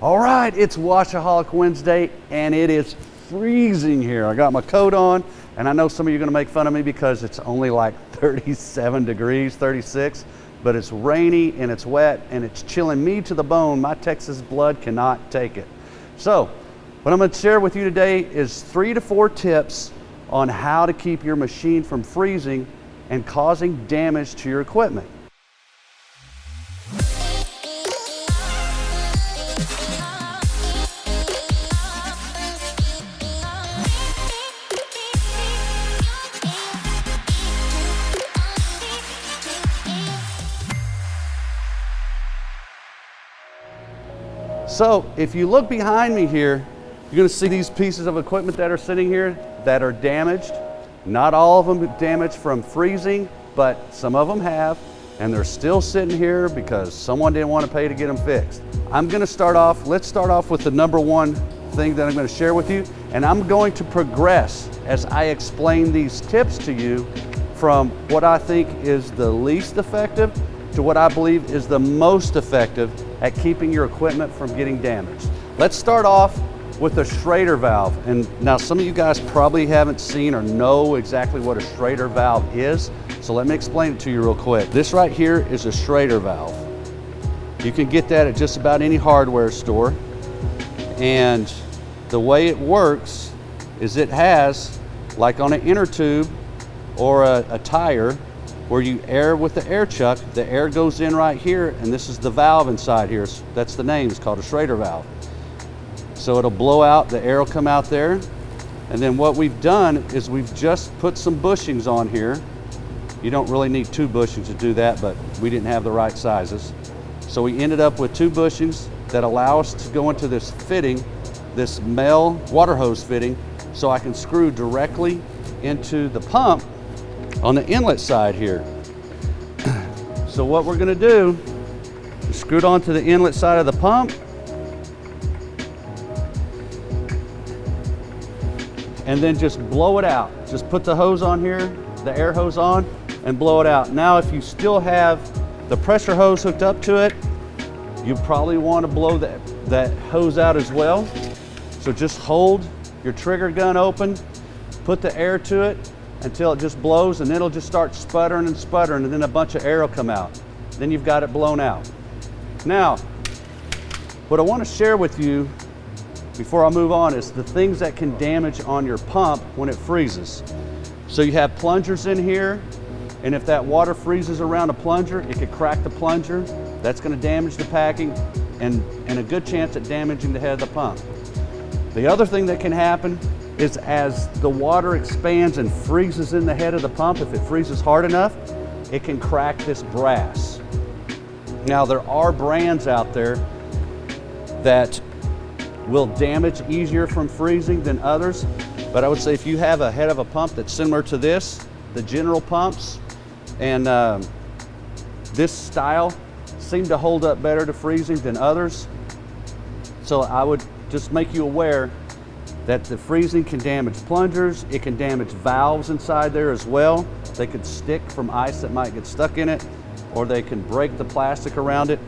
All right, it's Washaholic Wednesday and it is freezing here. I got my coat on and I know some of you are gonna make fun of me because it's only like 37 degrees, 36, but it's rainy and it's wet and it's chilling me to the bone. My Texas blood cannot take it. So what I'm gonna share with you today is 3 to 4 tips on how to keep your machine from freezing and causing damage to your equipment. So if you look behind me here, you're going to see these pieces of equipment that are sitting here that are damaged. Not all of them damaged from freezing, but some of them have, and they're still sitting here because someone didn't want to pay to get them fixed. I'm going to start off, let's start off with the number one thing that I'm going to share with you, and I'm going to progress as I explain these tips to you from what I think is the least effective to what I believe is the most effective at keeping your equipment from getting damaged. Let's start off with a Schrader valve. And now some of you guys probably haven't seen or know exactly what a Schrader valve is, so let me explain it to you real quick. This right here is a Schrader valve. You can get that at just about any hardware store. And the way it works is it has, like on an inner tube or a tire, where you air with the air chuck, the air goes in right here, and this is the valve inside here. That's the name, it's called a Schrader valve. So it'll blow out, the air will come out there, and then what we've done is we've just put some bushings on here. You don't really need 2 bushings to do that, but we didn't have the right sizes. So we ended up with 2 bushings that allow us to go into this fitting, this male water hose fitting, so I can screw directly into the pump on the inlet side here. So what we're going to do is screw it onto the inlet side of the pump, and then just blow it out. Just put the hose on here, the air hose on, and blow it out. Now if you still have the pressure hose hooked up to it, you probably want to blow that hose out as well. So just hold your trigger gun open, put the air to it until it just blows, and then it'll just start sputtering and sputtering, and then a bunch of air will come out. Then you've got it blown out. Now, what I want to share with you before I move on is the things that can damage on your pump when it freezes. So you have plungers in here, and if that water freezes around a plunger, it could crack the plunger. That's going to damage the packing and a good chance at damaging the head of the pump. The other thing that can happen is as the water expands and freezes in the head of the pump, if it freezes hard enough, it can crack this brass. Now there are brands out there that will damage easier from freezing than others, but I would say if you have a head of a pump that's similar to this, the general pumps, and this style seem to hold up better to freezing than others. So I would just make you aware that the freezing can damage plungers, it can damage valves inside there as well. They could stick from ice that might get stuck in it, or they can break the plastic around it.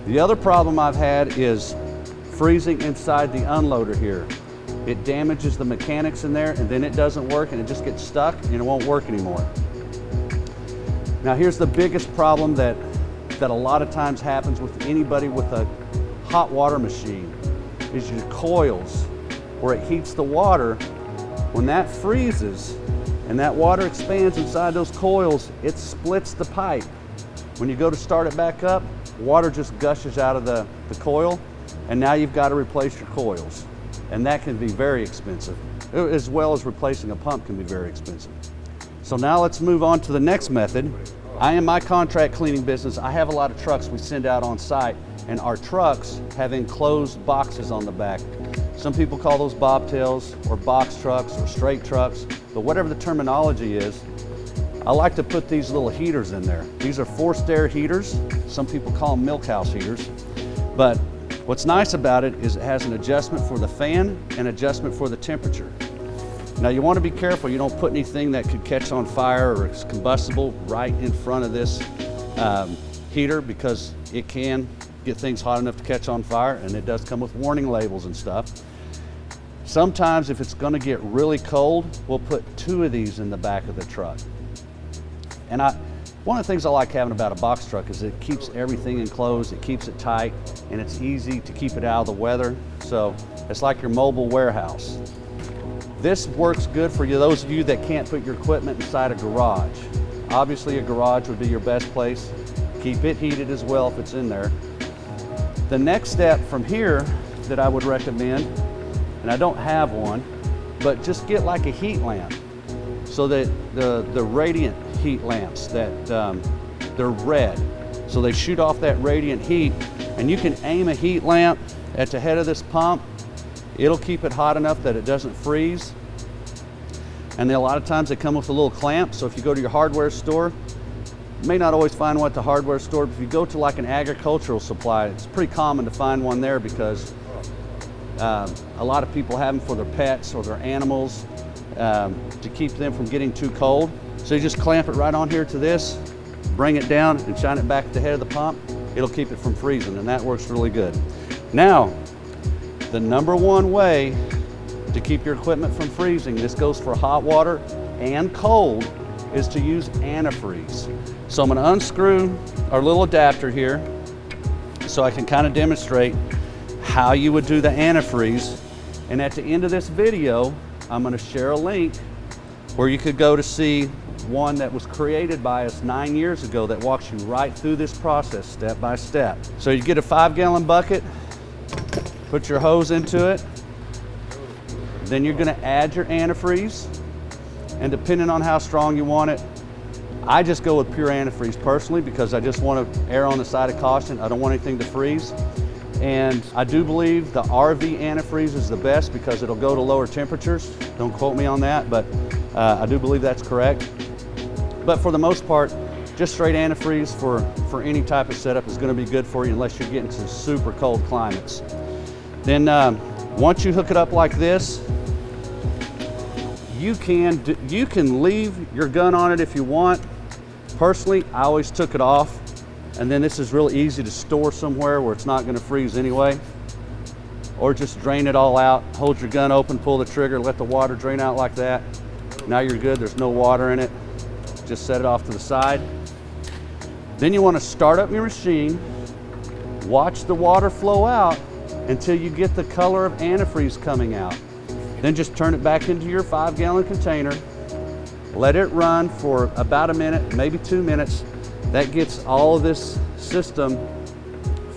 The other problem I've had is freezing inside the unloader here. It damages the mechanics in there, and then it doesn't work and it just gets stuck and it won't work anymore. Now here's the biggest problem that a lot of times happens with anybody with a hot water machine is your coils, where it heats the water. When that freezes and that water expands inside those coils, it splits the pipe. When you go to start it back up, water just gushes out of the coil, and now you've got to replace your coils. And that can be very expensive, as well as replacing a pump can be very expensive. So now let's move on to the next method. In my contract cleaning business, I have a lot of trucks we send out on site, and our trucks have enclosed boxes on the back. Some people call those bobtails or box trucks or straight trucks, but whatever the terminology is, I like to put these little heaters in there. These are forced air heaters. Some people call them milk house heaters. But what's nice about it is it has an adjustment for the fan and adjustment for the temperature. Now you want to be careful you don't put anything that could catch on fire or is combustible right in front of this heater, because it can get things hot enough to catch on fire, and it does come with warning labels and stuff. Sometimes if it's gonna get really cold, we'll put 2 of these in the back of the truck. And one of the things I like having about a box truck is it keeps everything enclosed, it keeps it tight, and it's easy to keep it out of the weather. So it's like your mobile warehouse. This works good for you, those of you that can't put your equipment inside a garage. Obviously a garage would be your best place. Keep it heated as well if it's in there. The next step from here that I would recommend, and I don't have one, but just get like a heat lamp, so that the radiant heat lamps that they're red, so they shoot off that radiant heat, and you can aim a heat lamp at the head of this pump. It'll keep it hot enough that it doesn't freeze. And then a lot of times they come with a little clamp, so if you go to your hardware store, you may not always find one at the hardware store, but if you go to like an agricultural supply, it's pretty common to find one there, because a lot of people have them for their pets or their animals, to keep them from getting too cold. So you just clamp it right on here to this, bring it down and shine it back at the head of the pump. It'll keep it from freezing, and that works really good. Now, the #1 way to keep your equipment from freezing, this goes for hot water and cold, is to use antifreeze. So I'm gonna unscrew our little adapter here so I can kind of demonstrate how you would do the antifreeze. And at the end of this video, I'm gonna share a link where you could go to see one that was created by us 9 years ago that walks you right through this process step by step. So you get a 5-gallon bucket, put your hose into it, then you're gonna add your antifreeze, and depending on how strong you want it, I just go with pure antifreeze personally, because I just want to err on the side of caution. I don't want anything to freeze. And I do believe the RV antifreeze is the best because it'll go to lower temperatures. Don't quote me on that, but I do believe that's correct. But for the most part, just straight antifreeze for any type of setup is going to be good for you, unless you're getting to super cold climates. Then once you hook it up like this, you can leave your gun on it if you want. Personally, I always took it off, and then this is really easy to store somewhere where it's not going to freeze anyway. Or just drain it all out, hold your gun open, pull the trigger, let the water drain out like that. Now you're good, there's no water in it. Just set it off to the side. Then you want to start up your machine, watch the water flow out until you get the color of antifreeze coming out. Then just turn it back into your 5-gallon container, let it run for about a minute, maybe 2 minutes. That gets all of this system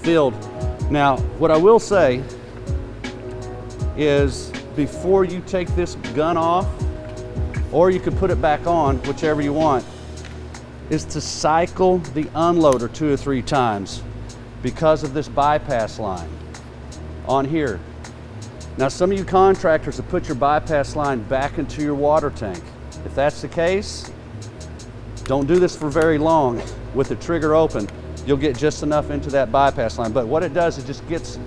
filled. Now, what I will say is, before you take this gun off, or you could put it back on, whichever you want, is to cycle the unloader 2 or 3 times because of this bypass line on here. Now, some of you contractors have put your bypass line back into your water tank. If that's the case, don't do this for very long. With the trigger open, you'll get just enough into that bypass line. But what it does, it just gets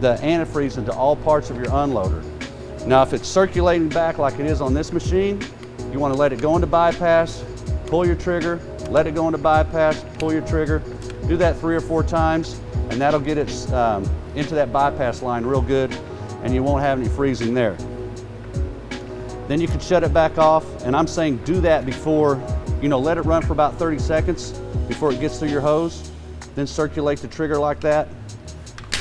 the antifreeze into all parts of your unloader. Now, if it's circulating back like it is on this machine, you want to let it go into bypass, pull your trigger, let it go into bypass, pull your trigger. Do that 3 or 4 times, and that'll get it into that bypass line real good, and you won't have any freezing there. Then you can shut it back off, and I'm saying do that before, let it run for about 30 seconds before it gets through your hose. Then circulate the trigger like that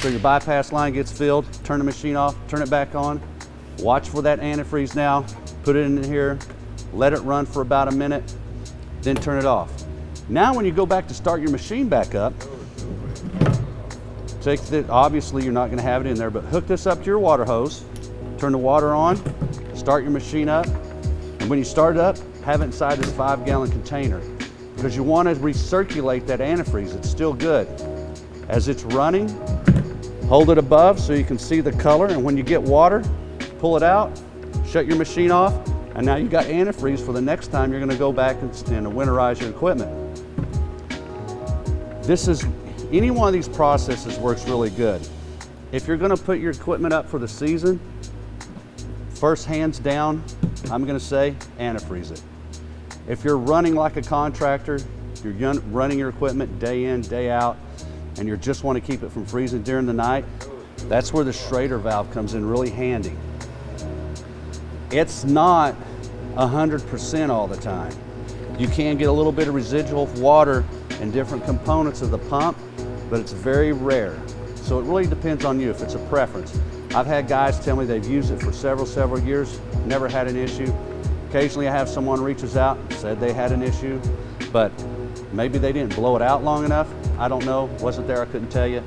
so your bypass line gets filled. Turn the machine off, turn it back on. Watch for that antifreeze now, put it in here, let it run for about a minute, then turn it off. Now when you go back to start your machine back up, obviously you're not going to have it in there, but hook this up to your water hose, turn the water on, start your machine up, and when you start it up, have it inside this 5-gallon container, because you want to recirculate that antifreeze. It's still good. As it's running, hold it above so you can see the color, and when you get water, pull it out, shut your machine off, and now you've got antifreeze for the next time you're going to go back and winterize your equipment. Any one of these processes works really good. If you're going to put your equipment up for the season, first, hands down, I'm going to say antifreeze it. If you're running like a contractor, you're running your equipment day in, day out, and you just want to keep it from freezing during the night, that's where the Schrader valve comes in really handy. It's not 100% all the time. You can get a little bit of residual water in different components of the pump, but it's very rare. So it really depends on you if it's a preference. I've had guys tell me they've used it for several years, never had an issue. Occasionally I have someone reaches out and said they had an issue, but maybe they didn't blow it out long enough. I don't know, wasn't there, I couldn't tell you.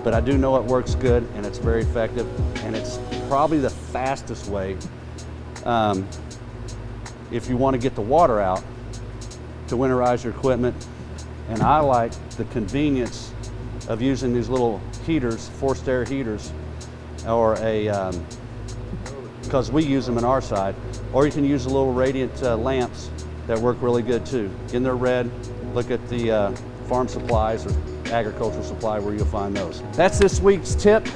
But I do know it works good and it's very effective, and it's probably the fastest way if you want to get the water out to winterize your equipment. And I like the convenience of using these little heaters, forced air heaters, or because we use them in our side, or you can use the little radiant lamps that work really good too. In their red, look at the farm supplies or agricultural supply where you'll find those. That's this week's tip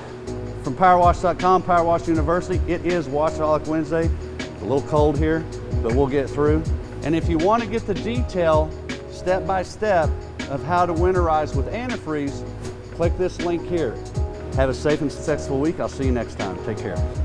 from PowerWash.com, PowerWash University. It is Washaholic Wednesday. It's a little cold here, but we'll get through. And if you want to get the detail, step by step, of how to winterize with Antifreeze, click this link here. Have a safe and successful week. I'll see you next time. Take care.